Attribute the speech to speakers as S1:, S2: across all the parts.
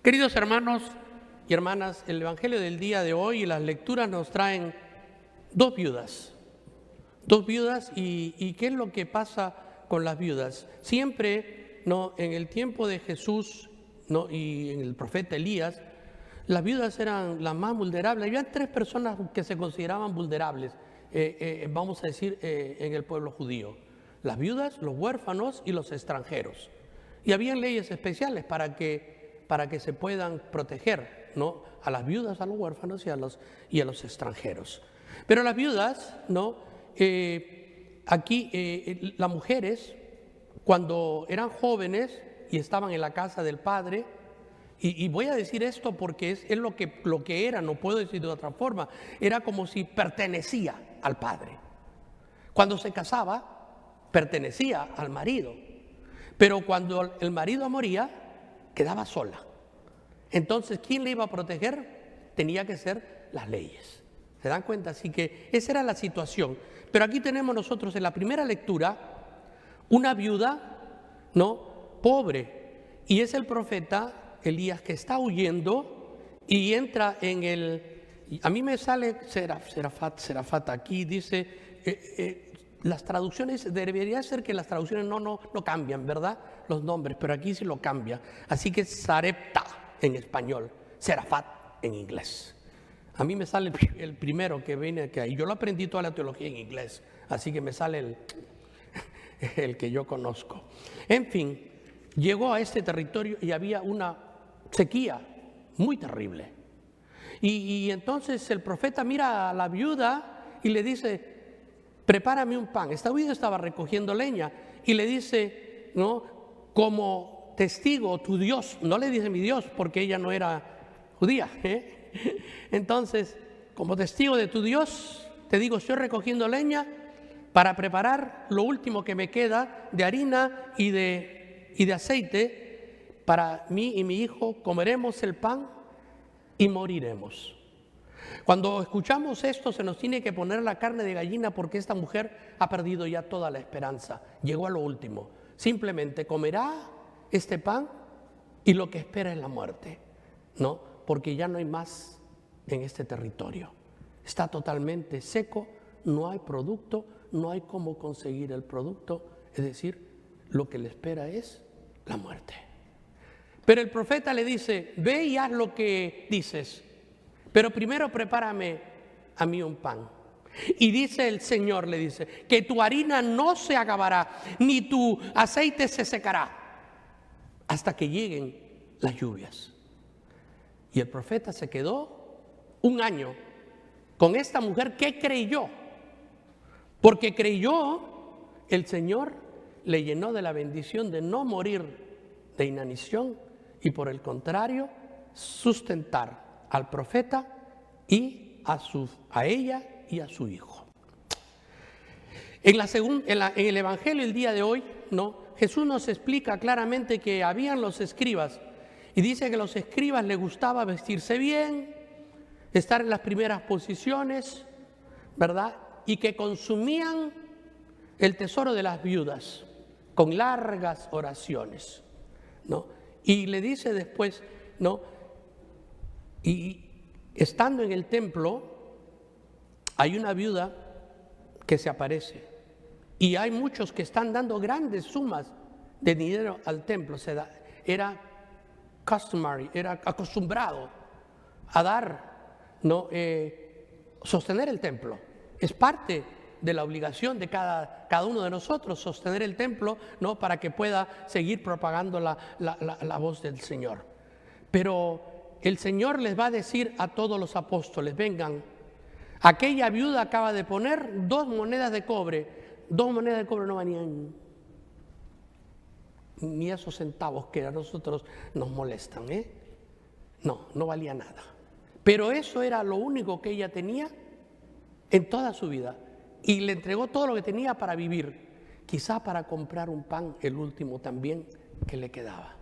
S1: Queridos hermanos y hermanas, el Evangelio del día de hoy y las lecturas nos traen dos viudas. ¿Y qué es lo que pasa con las viudas? Siempre, ¿no?, en el tiempo de Jesús, ¿no?, y en el profeta Elías, las viudas eran las más vulnerables. Había tres personas que se consideraban vulnerables, vamos a decir, en el pueblo judío: las viudas, los huérfanos y los extranjeros. Y habían leyes especiales para que se puedan proteger, ¿no?, a las viudas, a los huérfanos y a los extranjeros. Pero las viudas, ¿no?, las mujeres, cuando eran jóvenes y estaban en la casa del padre, y voy a decir esto porque es lo que era, no puedo decir de otra forma, era como si pertenecía al padre. Cuando se casaba, pertenecía al marido, pero cuando el marido moría, quedaba sola. Entonces, ¿quién le iba a proteger? Tenía que ser las leyes. ¿Se dan cuenta? Así que esa era la situación. Pero aquí tenemos nosotros en la primera lectura una viuda, ¿no?, pobre. Y es el profeta Elías que está huyendo y entra en a mí me sale Serafat aquí, dice, las traducciones, debería ser que las traducciones no cambian, ¿verdad?, los nombres, pero aquí sí lo cambia. Así que Sarepta en español, Serafat en inglés. A mí me sale el primero que viene aquí. Y yo lo aprendí toda la teología en inglés, así que me sale el que yo conozco. En fin, llegó a este territorio y había una sequía muy terrible. Y entonces el profeta mira a la viuda y le dice: prepárame un pan. Esta viuda estaba recogiendo leña y le dice, ¿no?, como testigo tu Dios. No le dice mi Dios porque ella no era judía, Entonces, como testigo de tu Dios, te digo, estoy recogiendo leña para preparar lo último que me queda de harina y de aceite. Para mí y mi hijo comeremos el pan y moriremos. Cuando escuchamos esto, se nos tiene que poner la carne de gallina, porque esta mujer ha perdido ya toda la esperanza. Llegó a lo último. Simplemente comerá este pan y lo que espera es la muerte, ¿no?, porque ya no hay más en este territorio. Está totalmente seco, no hay producto, no hay cómo conseguir el producto. Es decir, lo que le espera es la muerte. Pero el profeta le dice: ve y haz lo que dices, pero primero prepárame a mí un pan. Y dice el Señor, le dice, que tu harina no se acabará, ni tu aceite se secará, hasta que lleguen las lluvias. Y el profeta se quedó un año con esta mujer que creyó. Porque creyó, el Señor le llenó de la bendición de no morir de inanición y, por el contrario, sustentar al profeta y a ella y a su hijo. En el Evangelio el día de hoy, ¿no?, Jesús nos explica claramente que habían los escribas. Y dice que a los escribas les gustaba vestirse bien, estar en las primeras posiciones, ¿verdad? Y que consumían el tesoro de las viudas con largas oraciones, ¿no? Y le dice después, ¿no?, y estando en el templo, hay una viuda que se aparece. Y hay muchos que están dando grandes sumas de dinero al templo. Era customary, era acostumbrado a dar, ¿no?, sostener el templo. Es parte de la obligación de cada uno de nosotros sostener el templo, ¿no?, para que pueda seguir propagando la voz del Señor. Pero el Señor les va a decir a todos los apóstoles: vengan, aquella viuda acaba de poner 2 monedas de cobre. 2 monedas de cobre no valían ni esos centavos que a nosotros nos molestan, No valía nada. Pero eso era lo único que ella tenía en toda su vida. Y le entregó todo lo que tenía para vivir, quizá para comprar un pan, el último también que le quedaba.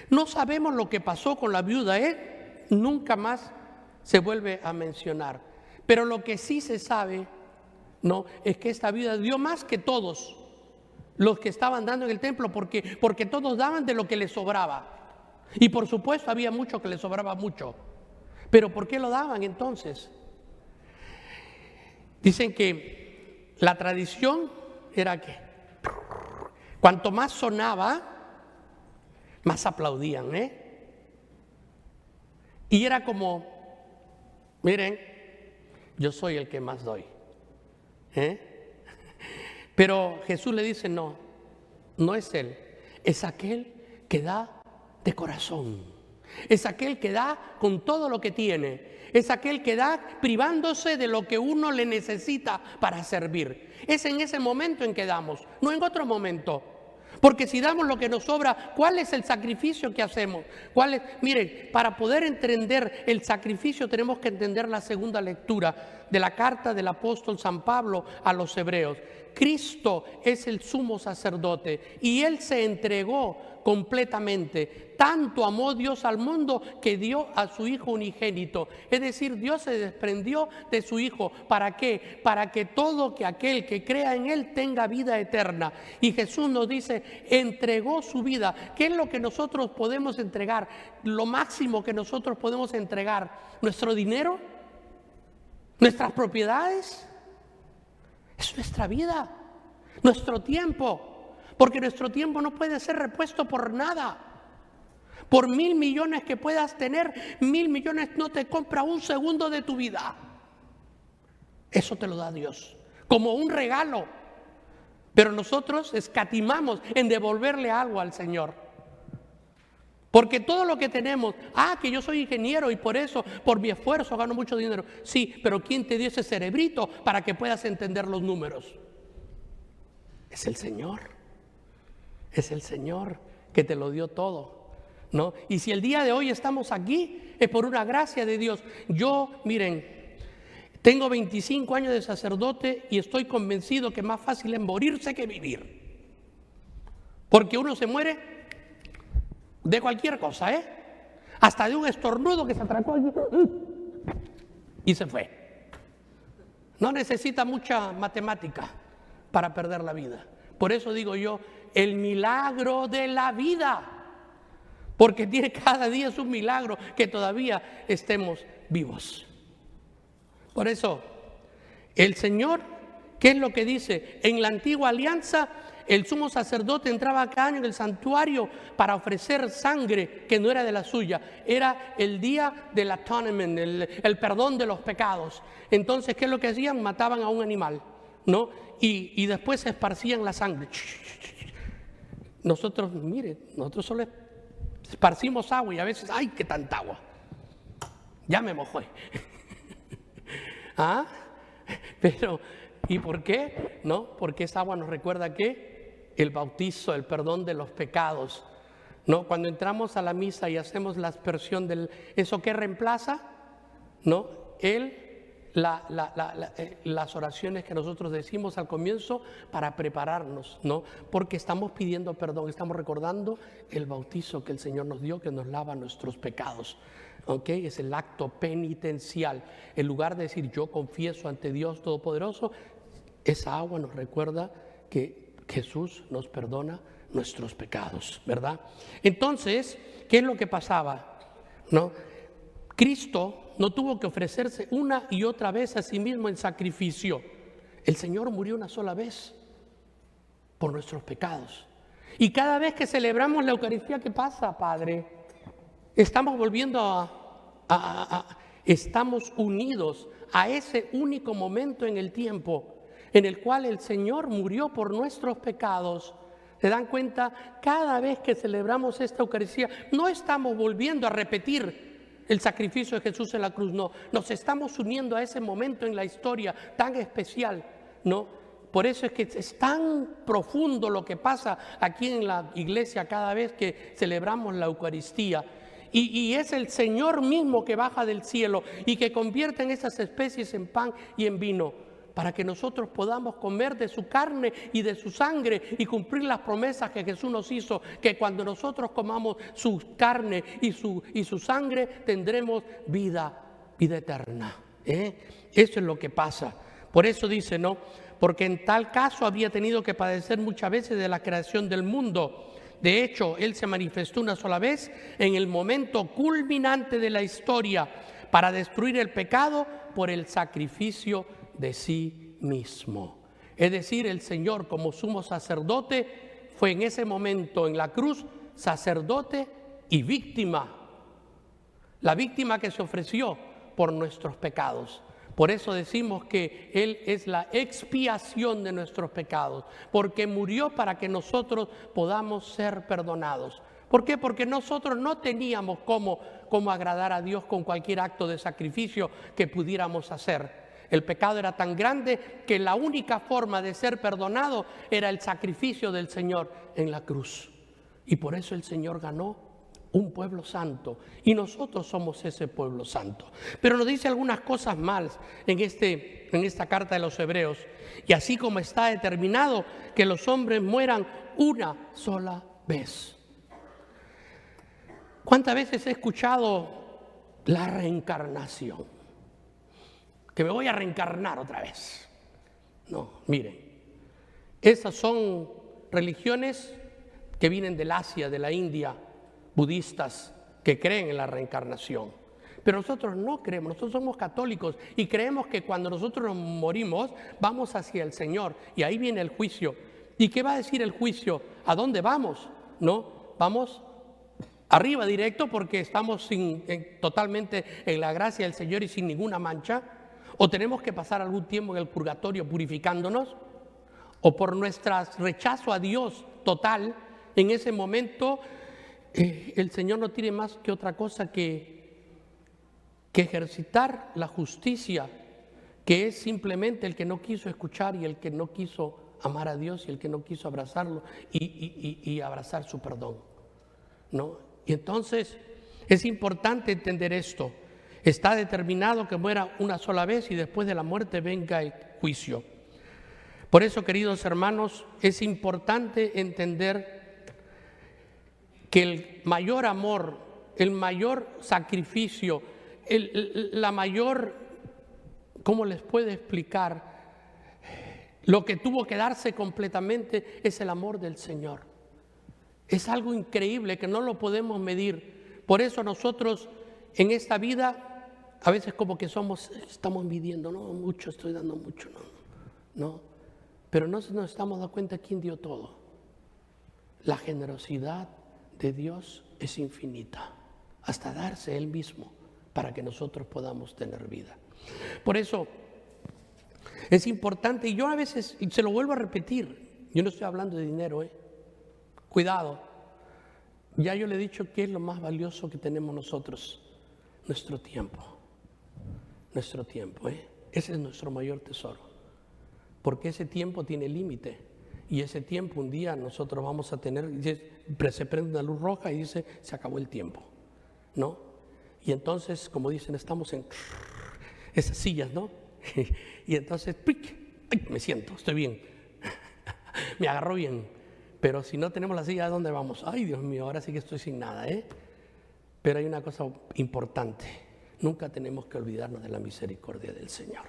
S1: No sabemos lo que pasó con la viuda, nunca más se vuelve a mencionar. Pero lo que sí se sabe, ¿no?, es que esta viuda dio más que todos los que estaban dando en el templo, porque todos daban de lo que les sobraba. Y por supuesto había mucho que le sobraba mucho. Pero ¿por qué lo daban entonces? Dicen que la tradición era que cuanto más sonaba, más aplaudían, Y era como, miren, yo soy el que más doy, Pero Jesús le dice, no, no es él, es aquel que da de corazón, es aquel que da con todo lo que tiene, es aquel que da privándose de lo que uno le necesita para servir. Es en ese momento en que damos, no en otro momento. Porque si damos lo que nos sobra, ¿cuál es el sacrificio que hacemos? Miren, para poder entender el sacrificio tenemos que entender la segunda lectura de la carta del apóstol San Pablo a los hebreos. Cristo es el sumo sacerdote y Él se entregó completamente. Tanto amó Dios al mundo que dio a su Hijo unigénito. Es decir, Dios se desprendió de su Hijo. ¿Para qué? Para que todo aquel que crea en Él tenga vida eterna. Y Jesús nos dice, entregó su vida. ¿Qué es lo que nosotros podemos entregar? Lo máximo que nosotros podemos entregar. ¿Nuestro dinero? ¿Nuestras propiedades? Es nuestra vida, nuestro tiempo, porque nuestro tiempo no puede ser repuesto por nada. Por 1.000 millones que puedas tener, 1.000 millones no te compra un segundo de tu vida. Eso te lo da Dios, como un regalo. Pero nosotros escatimamos en devolverle algo al Señor. Porque todo lo que tenemos, que yo soy ingeniero y por eso, por mi esfuerzo gano mucho dinero. Sí, pero ¿quién te dio ese cerebrito para que puedas entender los números? Es el Señor. Es el Señor que te lo dio todo, ¿no? Y si el día de hoy estamos aquí, es por una gracia de Dios. Yo, miren, tengo 25 años de sacerdote y estoy convencido que más fácil es morirse que vivir. Porque uno se muere de cualquier cosa, hasta de un estornudo que se atracó allí y se fue. No necesita mucha matemática para perder la vida. Por eso digo yo, el milagro de la vida, porque cada día es un milagro que todavía estemos vivos. Por eso, el Señor, ¿qué es lo que dice? En la antigua alianza, el sumo sacerdote entraba cada año en el santuario para ofrecer sangre que no era de la suya. Era el día del atonement, el perdón de los pecados. Entonces, ¿qué es lo que hacían? Mataban a un animal, ¿no? Y después se esparcían la sangre. Nosotros, nosotros solo esparcimos agua y a veces, ¡ay, qué tanta agua! Ya me mojé. Pero, ¿y por qué? No, porque esa agua nos recuerda que el bautizo, el perdón de los pecados, ¿no? Cuando entramos a la misa y hacemos la aspersión ¿eso qué reemplaza? ¿No? Las oraciones que nosotros decimos al comienzo para prepararnos, ¿no? Porque estamos pidiendo perdón, estamos recordando el bautizo que el Señor nos dio, que nos lava nuestros pecados. ¿Okay? Es el acto penitencial. En lugar de decir yo confieso ante Dios Todopoderoso, esa agua nos recuerda que Jesús nos perdona nuestros pecados, ¿verdad? Entonces, ¿qué es lo que pasaba? ¿No? Cristo no tuvo que ofrecerse una y otra vez a sí mismo en sacrificio. El Señor murió una sola vez por nuestros pecados. Y cada vez que celebramos la Eucaristía, ¿qué pasa, Padre? Estamos volviendo estamos unidos a ese único momento en el tiempo en el cual el Señor murió por nuestros pecados. ¿Se dan cuenta? Cada vez que celebramos esta Eucaristía, no estamos volviendo a repetir el sacrificio de Jesús en la cruz, no. Nos estamos uniendo a ese momento en la historia tan especial, ¿no? Por eso es que es tan profundo lo que pasa aquí en la iglesia cada vez que celebramos la Eucaristía. Y es el Señor mismo que baja del cielo y que convierte en esas especies en pan y en vino, para que nosotros podamos comer de su carne y de su sangre y cumplir las promesas que Jesús nos hizo, que cuando nosotros comamos su carne y su sangre tendremos vida eterna. Eso es lo que pasa. Por eso dice, ¿no? Porque en tal caso había tenido que padecer muchas veces de la creación del mundo. De hecho, Él se manifestó una sola vez en el momento culminante de la historia para destruir el pecado por el sacrificio de sí mismo. Es decir, el Señor como sumo sacerdote fue en ese momento en la cruz sacerdote y víctima. La víctima que se ofreció por nuestros pecados. Por eso decimos que Él es la expiación de nuestros pecados, porque murió para que nosotros podamos ser perdonados. ¿Por qué? Porque nosotros no teníamos cómo agradar a Dios con cualquier acto de sacrificio que pudiéramos hacer. El pecado era tan grande que la única forma de ser perdonado era el sacrificio del Señor en la cruz. Y por eso el Señor ganó un pueblo santo, y nosotros somos ese pueblo santo. Pero nos dice algunas cosas más en esta carta de los Hebreos. Y así como está determinado que los hombres mueran una sola vez. ¿Cuántas veces he escuchado la reencarnación? Que me voy a reencarnar otra vez. No, miren, esas son religiones que vienen del Asia, de la India, budistas que creen en la reencarnación. Pero nosotros no creemos, nosotros somos católicos y creemos que cuando nosotros nos morimos vamos hacia el Señor y ahí viene el juicio. ¿Y qué va a decir el juicio? ¿A dónde vamos? No, vamos arriba directo porque estamos totalmente en la gracia del Señor y sin ninguna mancha. ¿O tenemos que pasar algún tiempo en el purgatorio purificándonos? ¿O por nuestro rechazo a Dios total, en ese momento el Señor no tiene más que otra cosa que ejercitar la justicia, que es simplemente el que no quiso escuchar y el que no quiso amar a Dios y el que no quiso abrazarlo y abrazar su perdón, ¿no? Y entonces es importante entender esto. Está determinado que muera una sola vez y después de la muerte venga el juicio. Por eso, queridos hermanos, es importante entender que el mayor amor, el mayor sacrificio, la mayor, ¿cómo les puedo explicar? Lo que tuvo que darse completamente es el amor del Señor. Es algo increíble que no lo podemos medir. Por eso nosotros en esta vida a veces como que estamos midiendo, no, mucho, estoy dando mucho, no. Pero no nos estamos dando cuenta quién dio todo. La generosidad de Dios es infinita, hasta darse Él mismo para que nosotros podamos tener vida. Por eso es importante, y yo a veces se lo vuelvo a repetir, yo no estoy hablando de dinero, cuidado, ya yo le he dicho que es lo más valioso que tenemos nosotros, nuestro tiempo, ese es nuestro mayor tesoro, porque ese tiempo tiene límite. Y ese tiempo un día nosotros vamos a tener, se prende una luz roja y dice, se acabó el tiempo, ¿no? Y entonces, como dicen, estamos en esas sillas, ¿no? Y entonces, ¡pic! ¡Ay! Me siento, estoy bien, me agarró bien. Pero si no tenemos la silla, ¿a dónde vamos? Ay, Dios mío, ahora sí que estoy sin nada, Pero hay una cosa importante, nunca tenemos que olvidarnos de la misericordia del Señor.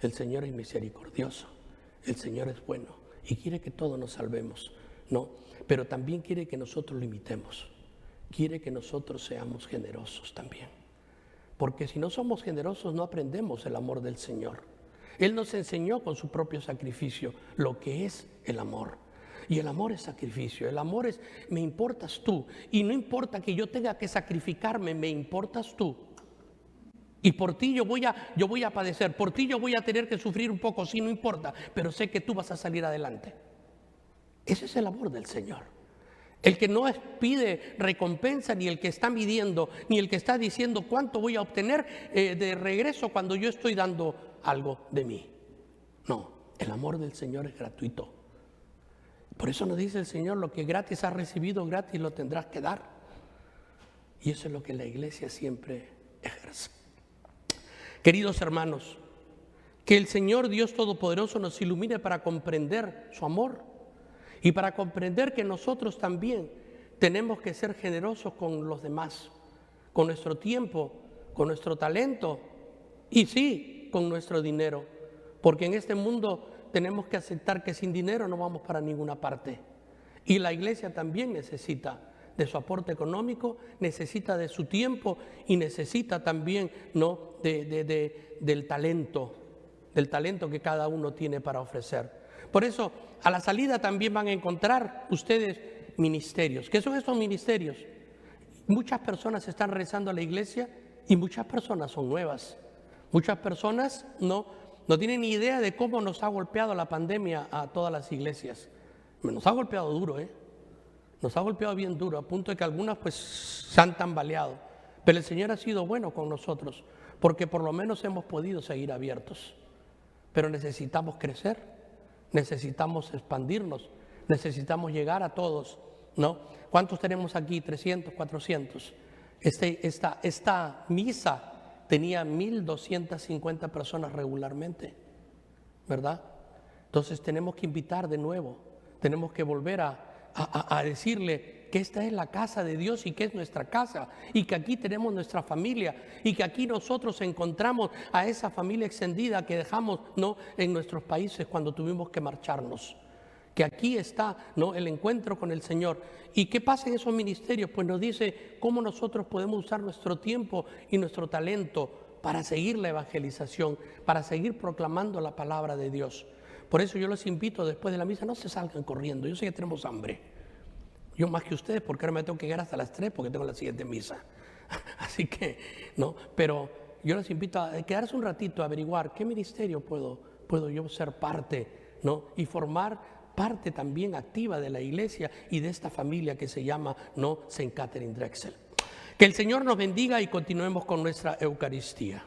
S1: El Señor es misericordioso, el Señor es bueno. Y quiere que todos nos salvemos, ¿no? Pero también quiere que nosotros lo imitemos. Quiere que nosotros seamos generosos también. Porque si no somos generosos no aprendemos el amor del Señor. Él nos enseñó con su propio sacrificio lo que es el amor. Y el amor es sacrificio. El amor es, me importas tú. Y no importa que yo tenga que sacrificarme, me importas tú. Y por ti yo voy a padecer, por ti yo voy a tener que sufrir un poco, sí, no importa, pero sé que tú vas a salir adelante. Ese es el amor del Señor. El que no pide recompensa, ni el que está midiendo, ni el que está diciendo cuánto voy a obtener de regreso cuando yo estoy dando algo de mí. No, el amor del Señor es gratuito. Por eso nos dice el Señor, lo que gratis has recibido, gratis lo tendrás que dar. Y eso es lo que la iglesia siempre ejerce. Queridos hermanos, que el Señor Dios Todopoderoso nos ilumine para comprender su amor y para comprender que nosotros también tenemos que ser generosos con los demás, con nuestro tiempo, con nuestro talento y sí, con nuestro dinero, porque en este mundo tenemos que aceptar que sin dinero no vamos para ninguna parte. Y la iglesia también necesita de su aporte económico, necesita de su tiempo y necesita también, ¿no?, del talento que cada uno tiene para ofrecer. Por eso, a la salida también van a encontrar ustedes ministerios. ¿Qué son estos ministerios? Muchas personas están regresando a la iglesia y muchas personas son nuevas. Muchas personas no tienen ni idea de cómo nos ha golpeado la pandemia a todas las iglesias. Nos ha golpeado duro, nos ha golpeado bien duro, a punto de que algunas pues se han tambaleado. Pero el Señor ha sido bueno con nosotros, porque por lo menos hemos podido seguir abiertos. Pero necesitamos crecer, necesitamos expandirnos, necesitamos llegar a todos, ¿no? ¿Cuántos tenemos aquí? 300, 400. Esta misa tenía 1,250 personas regularmente, ¿verdad? Entonces tenemos que invitar de nuevo, tenemos que volver a decirle que esta es la casa de Dios y que es nuestra casa y que aquí tenemos nuestra familia y que aquí nosotros encontramos a esa familia extendida que dejamos, ¿no?, en nuestros países cuando tuvimos que marcharnos. Que aquí está, ¿no?, el encuentro con el Señor. ¿Y qué pasa en esos ministerios? Pues nos dice cómo nosotros podemos usar nuestro tiempo y nuestro talento para seguir la evangelización, para seguir proclamando la palabra de Dios. Por eso yo los invito después de la misa, no se salgan corriendo. Yo sé que tenemos hambre. Yo más que ustedes, porque ahora me tengo que llegar hasta las 3 porque tengo la siguiente misa. Así que, ¿no? Pero yo les invito a quedarse un ratito a averiguar qué ministerio puedo yo ser parte, ¿no? Y formar parte también activa de la iglesia y de esta familia que se llama, ¿no?, St. Catherine Drexel. Que el Señor nos bendiga y continuemos con nuestra Eucaristía.